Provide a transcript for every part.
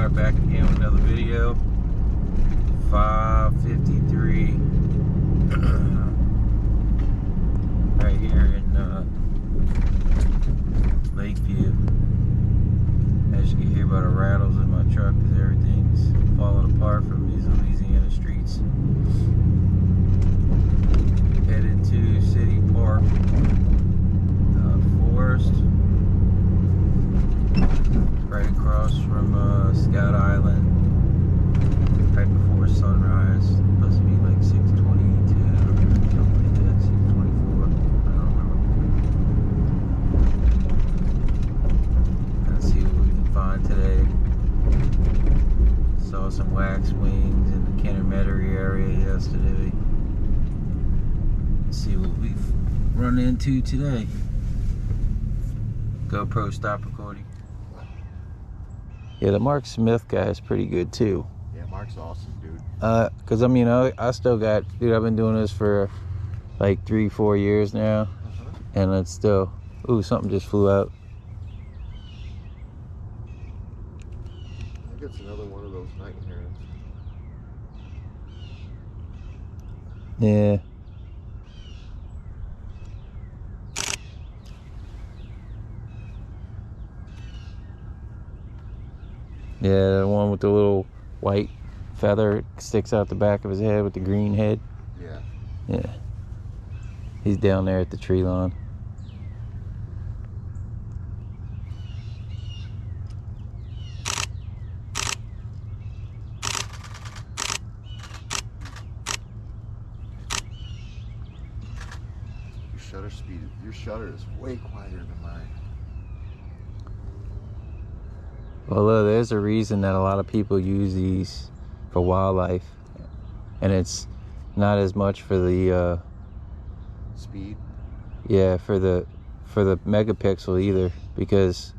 got back again with another video. 5:53 right here in Lakeview. As you can hear by the rattles in my truck, because everything's falling apart from these Louisiana streets. Headed to City Park Forest, right across from Scout Island, right before sunrise. Supposed to be like 6:22 or something like that, 6:24. I don't remember. Let's see what we can find today. Saw some wax wings in the Kennemetery area yesterday. Let's see what we've run into today. GoPro stop recording. Yeah, the Mark Smith guy is pretty good too. Yeah, Mark's awesome, dude. Cause I mean, I still got, dude, I've been doing this for like 3-4 years now, and it's still, ooh, something just flew out. I think it's another one of those night herons. Yeah. Yeah, the one with the little white feather sticks out the back of his head with the green head. Yeah. Yeah. He's down there at the tree line. Your shutter is way quieter than mine. Well, look, there's a reason that a lot of people use these for wildlife, and it's not as much for the speed. Yeah, for the megapixel either, because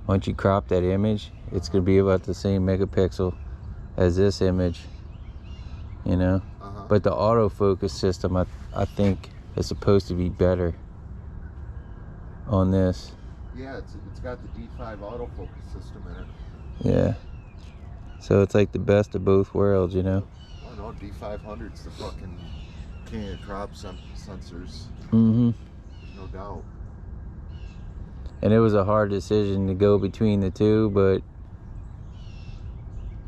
once you crop that image, it's gonna be about the same megapixel as this image, you know. But the autofocus system, I think, is supposed to be better on this. Yeah, it's got the D5 autofocus system in it. Yeah. So it's like the best of both worlds, you know. Oh no, D500's the fucking king of crop sensors. Mm-hmm. No doubt. And it was a hard decision to go between the two, but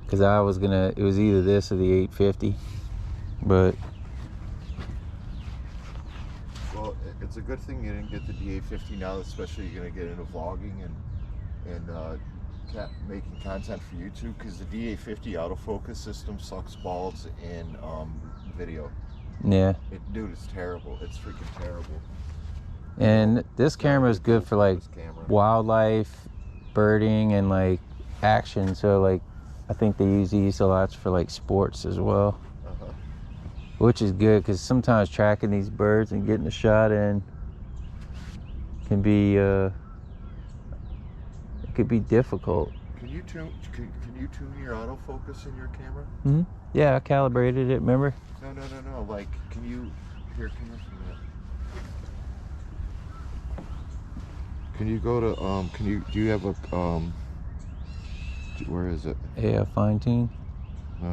because it was either this or the 850, but well, it's a good thing you didn't get the D850 now, especially you're gonna get into vlogging and making content for YouTube, because the D850 autofocus system sucks balls in video. yeah. Dude, it's terrible. It's freaking terrible. And this camera is good for like wildlife, birding, and like action. So like, I think they use these a lot for like sports as well, which is good, because sometimes tracking these birds and getting a shot in can be it could be difficult. Can you tune your autofocus in your camera? Mm-hmm. Yeah, I calibrated it. Remember? No. Like, can you here? Come here for a minute. Can you go to do you have a where is it? Yeah, fine tune. No.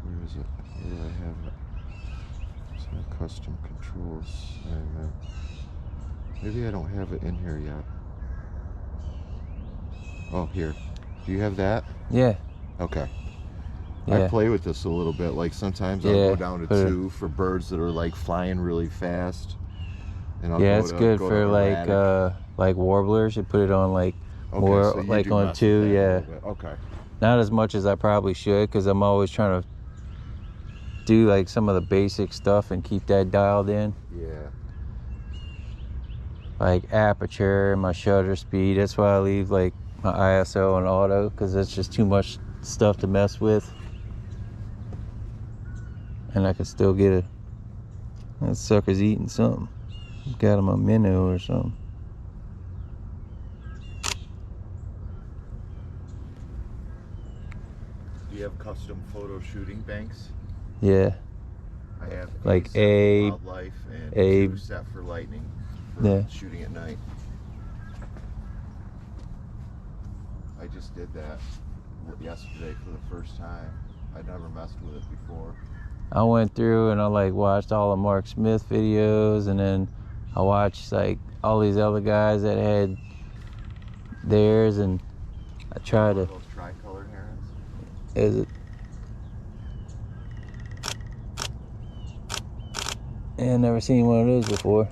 Where is it? Where do I have it? It's my custom controls. Maybe I don't have it in here yet. Oh, here. Do you have that? Yeah. Okay. Yeah. I play with this a little bit. Like sometimes I'll go down to 2 for birds that are like flying really fast. And I'll it's good for like warblers. You put it on like more, so like on 2. Yeah. Okay. Not as much as I probably should, because I'm always trying to do like some of the basic stuff and keep that dialed in. Yeah. Like aperture, my shutter speed. That's why I leave like my ISO on auto, because it's just too much stuff to mess with. And I can still get it. That sucker's eating something. Got him a minnow or something. Do you have custom photo shooting banks? Yeah. I have like a wildlife and 2 set for lightning for shooting at night. I just did that yesterday for the first time. I'd never messed with it before. I went through and I like watched all the Mark Smith videos, and then I watched like all these other guys that had theirs, and I tried to. Those tri-colored herons? Is it? Yeah, never seen one of those before.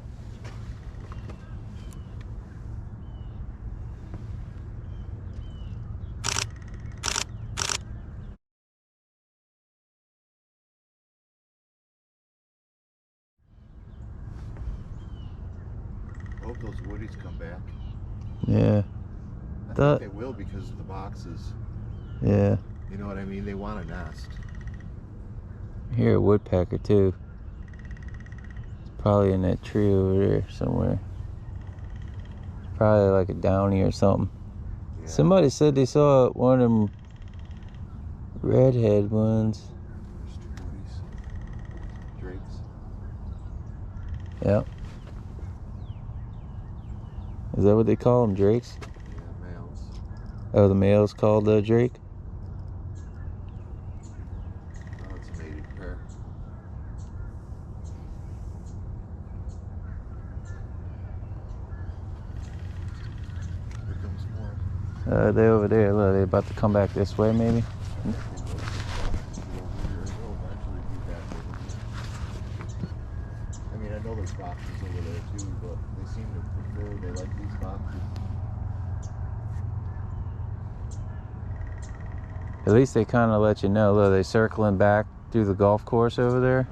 I hope those woodies come back. Yeah. I think they will because of the boxes. Yeah. You know what I mean? They want a nest. I hear a woodpecker too. It's probably in that tree over there somewhere. Probably like a downy or something. Yeah. Somebody said they saw one of them redhead ones. There's two woodies. Drakes. Yep. Is that what they call them, drakes? Yeah, males. Oh, the male's called drake? Oh, it's a mated pair. Here comes more. They over there. Look, they about to come back this way, maybe? I mean, I know there's boxes over there too, but they seem to prefer, they like these boxes. At least they kind of let you know. Look, they circling back through the golf course over there.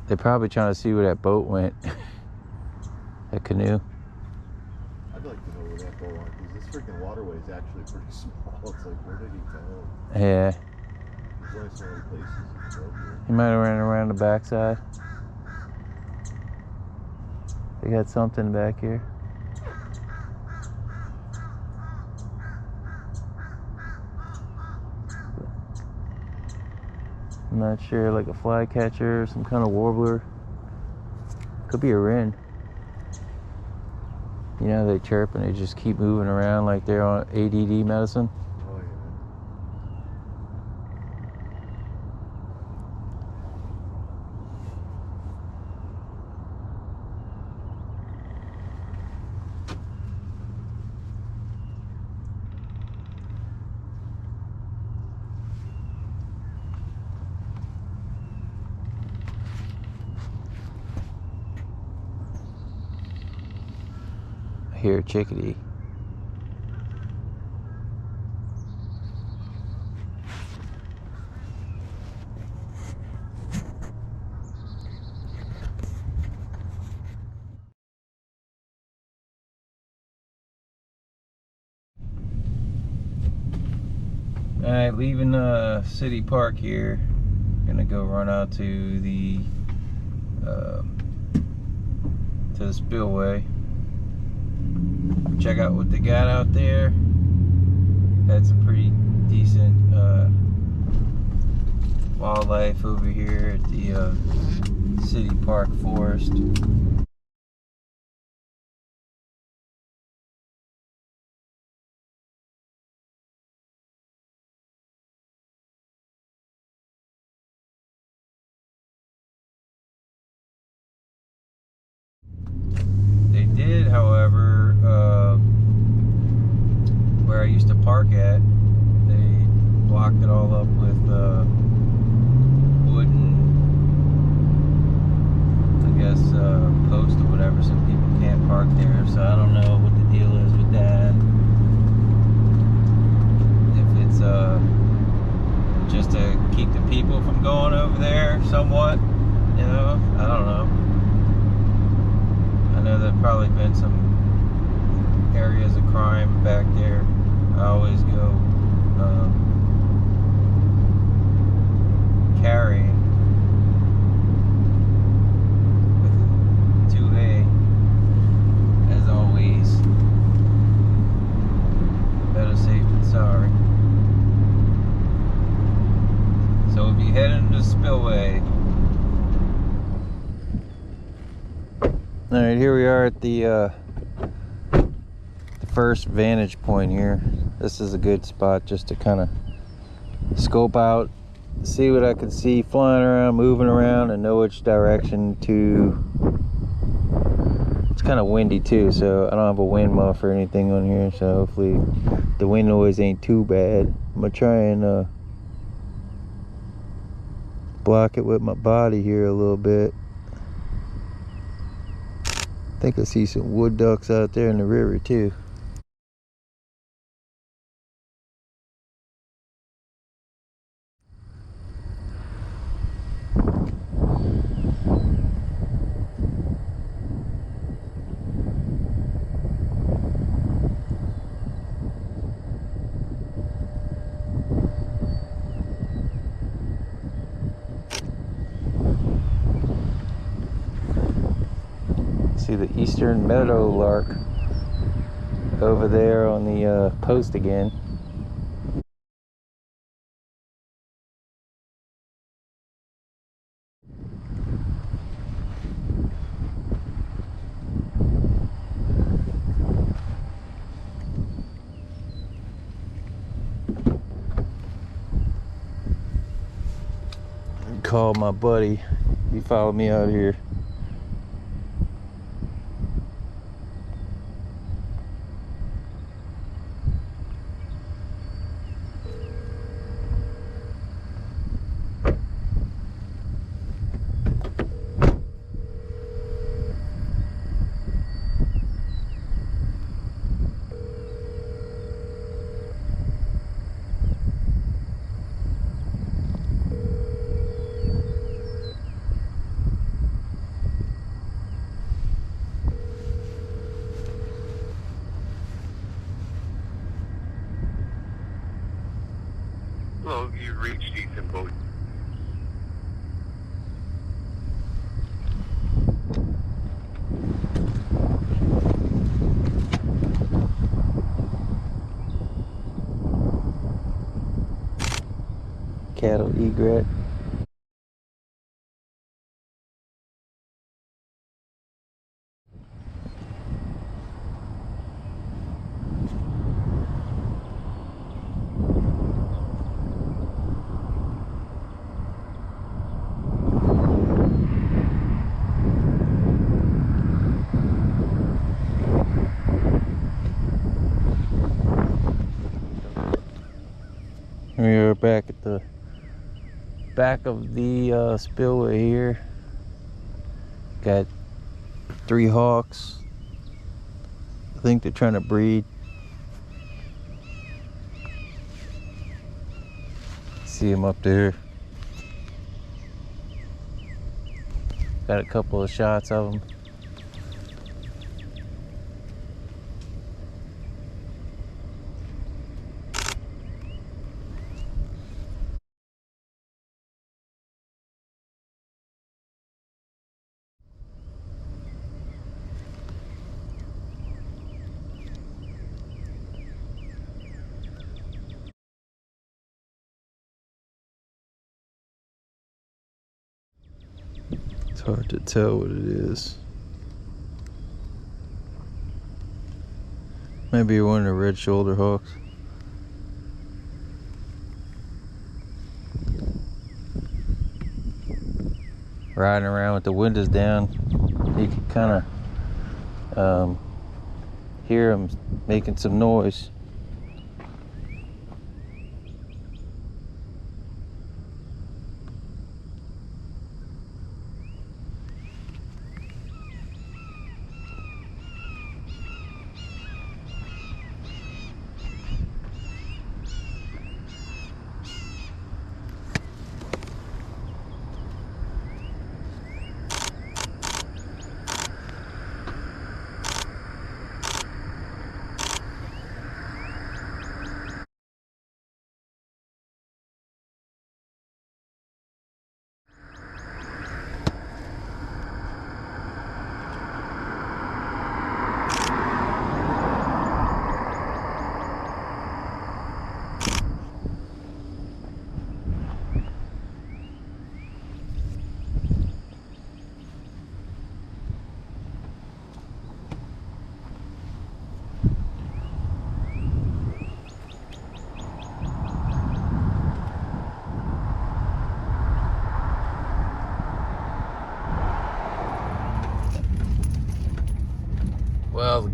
They're probably trying to see where that boat went. That canoe. I'd like to know where that boat went, because this freaking waterway is actually pretty small. It's like, where did he go? Yeah. There's only so many places you can go here. He might have ran around the backside. They got something back here. I'm not sure, like a flycatcher, some kind of warbler. Could be a wren. You know, they chirp and they just keep moving around like they're on ADD medicine. Oh, yeah. I hear a chickadee. Alright, leaving City Park here. Gonna go run out to the spillway. Check out what they got out there. Had some pretty decent wildlife over here at the City Park Forest. They did, however, where I used to park at, they blocked it all up with wooden, I guess, post or whatever, so people can't park there. So I don't know what the deal is with that. If it's just to keep the people from going over there somewhat, you know, I don't know. I know there's probably been some areas of crime back there. I always go carrying with a 2A, as always. Better safe than sorry. So we'll be heading to Spillway. Alright, here we are at the first vantage point here. This is a good spot just to kind of scope out, see what I can see flying around, moving around, and know which direction to. It's kind of windy too, so I don't have a wind muff or anything on here, so hopefully the wind noise ain't too bad. I'm gonna try and block it with my body here a little bit. I think I see some wood ducks out there in the river too. See the eastern meadow lark over there on the post again. Call my buddy. He followed me out here. Hello, you've reached Ethan Boat. Cattle egret. We are back at the back of the spillway here. Got 3 hawks. I think they're trying to breed. See them up there. Got a couple of shots of them. It's hard to tell what it is. Maybe one of the red shoulder hawks. Riding around with the windows down, you can kind of hear them making some noise.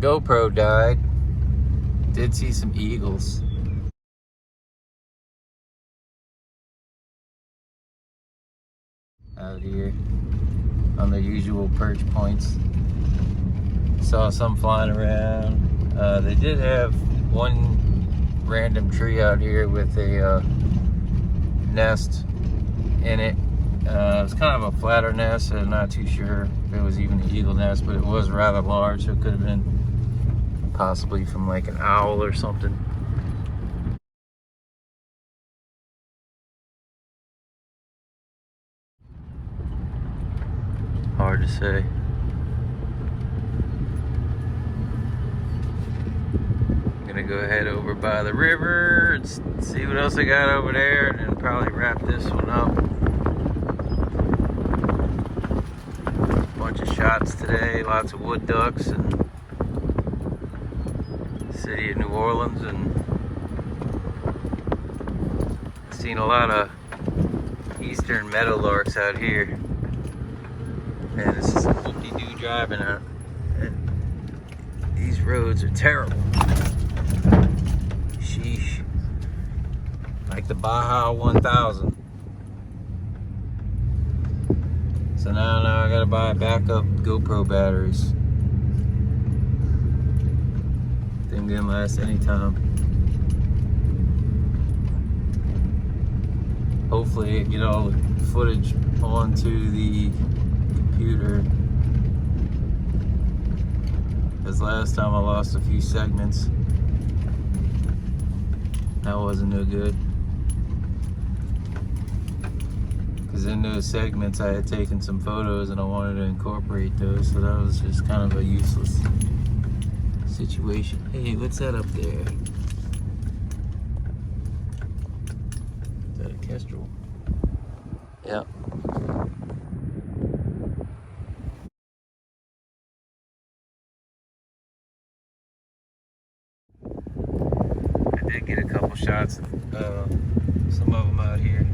GoPro died. Did see some eagles. Out here on the usual perch points. Saw some flying around. They did have one random tree out here with a nest in it. It was kind of a flatter nest, so I'm not too sure if it was even an eagle nest, but it was rather large, so it could have been possibly from like an owl or something. Hard to say. I'm gonna go head over by the river and see what else I got over there, and then probably wrap this one up. Bunch of shots today, lots of wood ducks and the city of New Orleans, and seen a lot of eastern meadowlarks out here. Man, this is a whoop-de-doo driving out. These roads are terrible. Sheesh. Like the Baja 1000. So now I gotta buy backup GoPro batteries. Thing didn't last any time. Hopefully get all the footage onto the computer. Because last time I lost a few segments. That wasn't no good. Because in those segments I had taken some photos and I wanted to incorporate those, so that was just kind of a useless situation. Hey, what's that up there? Is that a kestrel? Yeah. I did get a couple shots of some of them out here.